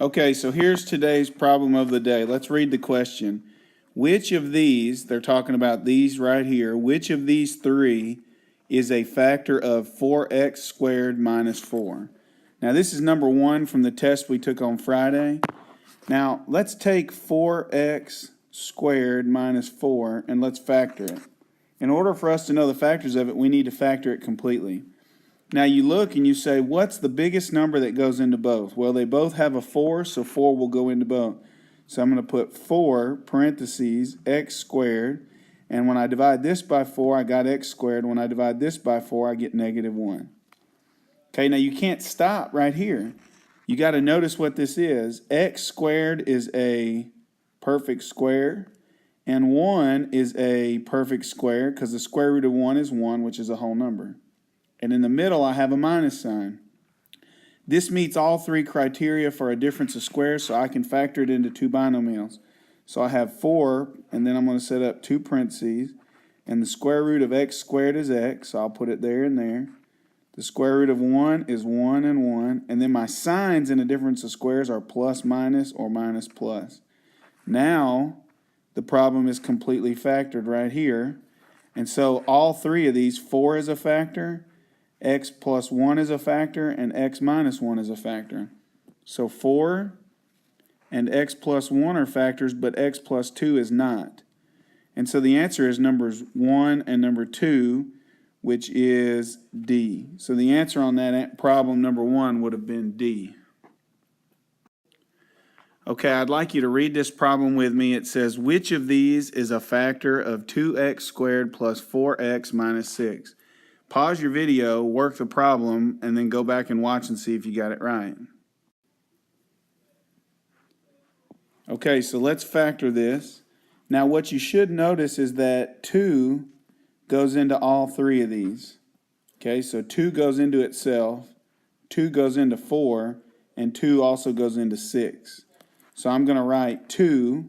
Okay, so here's today's problem of the day. Let's read the question. Which of these, they're talking about these right here, which of these three is a factor of 4x squared minus 4? Now this is number one from the test we took on Friday. Now let's take 4x squared minus 4 and let's factor it. In order for us to know the factors of it, we need to factor it completely. Now you look and you say, what's the biggest number that goes into both? Well, they both have a 4, so 4 will go into both. So I'm going to put 4 parentheses x squared, and when I divide this by 4, I got x squared. When I divide this by 4, I get negative 1. Okay, now you can't stop right here. You got to notice what this is. X squared is a perfect square, and 1 is a perfect square because the square root of 1 is 1, which is a whole number. And in the middle, I have a minus sign. This meets all three criteria for a difference of squares, so I can factor it into two binomials. So I have 4, and then I'm going to set up two parentheses. And the square root of x squared is x, so I'll put it there and there. The square root of 1 is 1 and 1. And then my signs in a difference of squares are plus minus or minus plus. Now, the problem is completely factored right here. And so all three of these, 4 is a factor, x plus 1 is a factor, and x minus 1 is a factor. So 4 and x plus 1 are factors, but x plus 2 is not. And so the answer is numbers 1 and number 2, which is D. So the answer on that problem, number 1, would have been D. Okay, I'd like you to read this problem with me. It says, which of these is a factor of 2x squared plus 4x minus 6? Pause your video, work the problem, and then go back and watch and see if you got it right. Okay, so let's factor this. Now what you should notice is that 2 goes into all three of these. Okay, so 2 goes into itself, 2 goes into 4, and 2 also goes into 6. So I'm going to write 2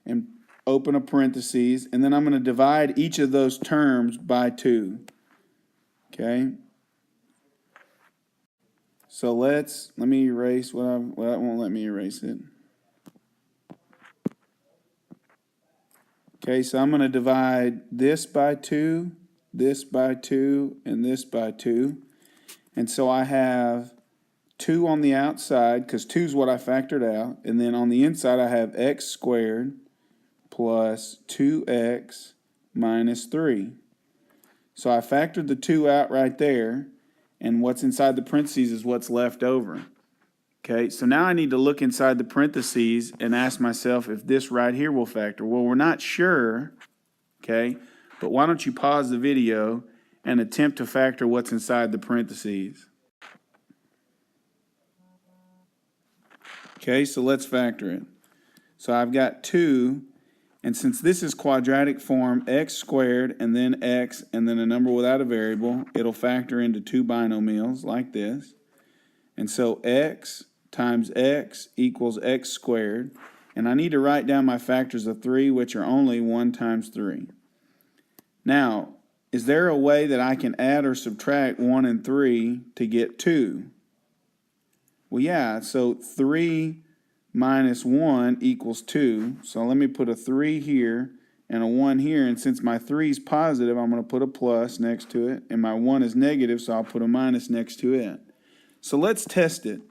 and open a parentheses, and then I'm going to divide each of those terms by 2. Okay. So let me erase well, it won't let me erase it. Okay, so I'm going to divide this by 2, this by 2, and this by 2. And so I have 2 on the outside, because 2 is what I factored out. And then on the inside, I have x squared plus 2x minus 3. So I factored the 2 out right there, and what's inside the parentheses is what's left over. Okay, so now I need to look inside the parentheses and ask myself if this right here will factor. Well, we're not sure, okay, but why don't you pause the video and attempt to factor what's inside the parentheses. Okay, so let's factor it. So I've got 2, and since this is quadratic form, x squared and then x and then a number without a variable, it'll factor into two binomials like this. And so x times x equals x squared. And I need to write down my factors of 3, which are only 1 times 3. Now, is there a way that I can add or subtract 1 and 3 to get 2? Well, yeah, so 3 minus 1 equals 2. So let me put a 3 here and a 1 here. And since my 3 is positive, I'm going to put a plus next to it. And my 1 is negative, so I'll put a minus next to it. So let's test it.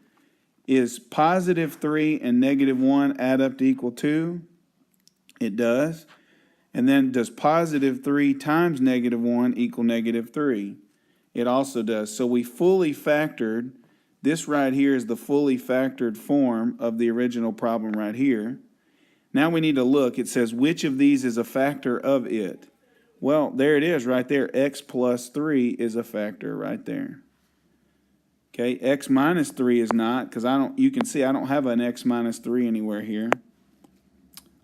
Is positive 3 and negative 1 add up to equal 2? It does. And then does positive 3 times negative 1 equal negative 3? It also does. So we fully factored. This right here is the fully factored form of the original problem right here. Now we need to look. It says, which of these is a factor of it? Well, there it is right there. X plus 3 is a factor right there. Okay, x minus 3 is not, because you can see I don't have an x minus 3 anywhere here.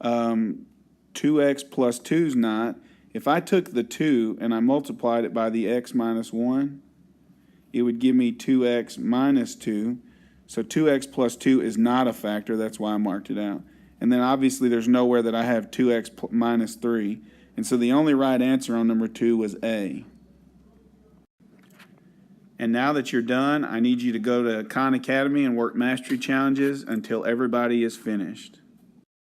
2x plus 2 is not. If I took the 2 and I multiplied it by the x minus 1, it would give me 2x minus 2. So 2x plus 2 is not a factor. That's why I marked it out. And then obviously there's nowhere that I have 2x minus 3. And so the only right answer on number 2 was A. And now that you're done, I need you to go to Khan Academy and work mastery challenges until everybody is finished.